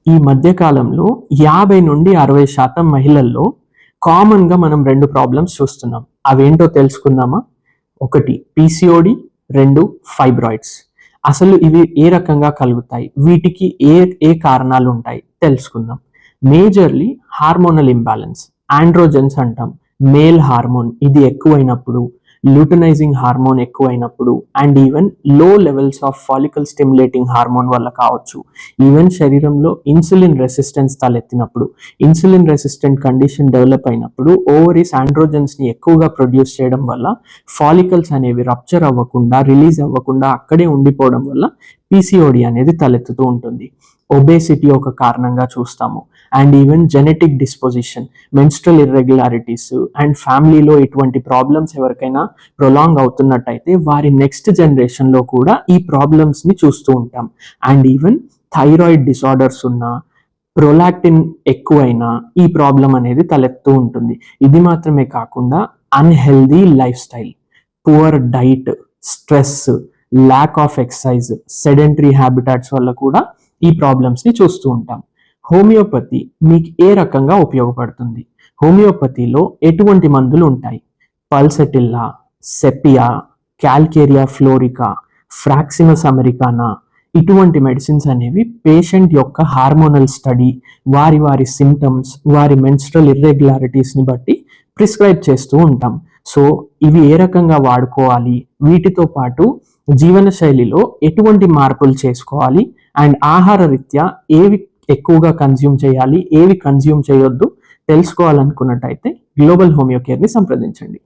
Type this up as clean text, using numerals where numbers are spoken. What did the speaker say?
ఈ మధ్య కాలంలో 50 నుండి 60% మహిళల్లో కామన్గా మనం 2 ప్రాబ్లమ్స్ చూస్తున్నాం. అవేంటో తెలుసుకుందామా? ఒకటి పీసీఓడి, 2 ఫైబ్రాయిడ్స్. అసలు ఇవి ఏ రకంగా కలుగుతాయి, వీటికి ఏ ఏ కారణాలు ఉంటాయి తెలుసుకుందాం. మేజర్లీ హార్మోనల్ ఇంబ్యాలెన్స్, ఆండ్రోజెన్స్ అంటాం. మేల్ హార్మోన్ ఇది ఎక్కువైనప్పుడు, ల్యూటనైజింగ్ హార్మోన్ ఎక్కువైనప్పుడు, and even low levels of follicle stimulating hormone వల్ల కావచ్చు. ఈవెన్ శరీరంలో ఇన్సులిన్ రెసిస్టెన్స్ తలెత్తినప్పుడు, ఇన్సులిన్ రెసిస్టెంట్ కండిషన్ డెవలప్ అయినప్పుడు ఓవరీస్ ఆండ్రోజెన్స్ ని ఎక్కువగా ప్రొడ్యూస్ చేయడం వల్ల ఫాలికల్స్ అనేవి రప్చర్ అవ్వకుండా, రిలీజ్ అవ్వకుండా అక్కడే ఉండిపోవడం వల్ల పీసీఓడి అనేది తలెత్తుతూ ఉంటుంది. ఒబేసిటీ ఒక కారణంగా చూస్తాము. And even genetic disposition, menstrual irregularities and ఫ్యామిలీలో ఇటువంటి ప్రాబ్లమ్స్ ఎవరికైనా ప్రొలాంగ్ అవుతున్నట్టయితే వారి నెక్స్ట్ జనరేషన్లో కూడా ఈ ప్రాబ్లమ్స్ని చూస్తూ ఉంటాం. అండ్ ఈవెన్ థైరాయిడ్ డిసార్డర్స్ ఉన్నా, ప్రొలాక్టిన్ ఎక్కువైనా ఈ ప్రాబ్లం అనేది తలెత్తూ ఉంటుంది. ఇది మాత్రమే కాకుండా unhealthy life style, poor diet, stress, lack of exercise, sedentary habitats వల్ల కూడా ఈ ప్రాబ్లమ్స్ని చూస్తూ ఉంటాం. హోమియోపతి మీకు ఏ రకంగా ఉపయోగపడుతుంది? హోమియోపతిలో ఎటువంటి మందులు ఉంటాయి? పల్సటిల్లా, సెపియా, క్యాల్కేరియా ఫ్లోరికా, ఫ్రాక్సిమస్ అమెరికానా, ఇటువంటి మెడిసిన్స్ అనేవి పేషెంట్ యొక్క హార్మోనల్ స్టడీ, వారి వారి సిమ్టమ్స్, వారి మెన్స్ట్రల్ ఇర్రెగ్యులారిటీస్ని బట్టి ప్రిస్క్రైబ్ చేస్తూ ఉంటాం. సో ఇవి ఏ రకంగా వాడుకోవాలి, వీటితో పాటు జీవన శైలిలో ఎటువంటి మార్పులు చేసుకోవాలి, అండ్ ఆహార రీత్యా ఏవి ఎక్కువగా కన్జ్యూమ్ చేయాలి, ఏవి కన్జ్యూమ్ చేయొద్దు తెలుసుకోవాలనుకున్నట్టయితే గ్లోబల్ హోమియో కేర్ని సంప్రదించండి.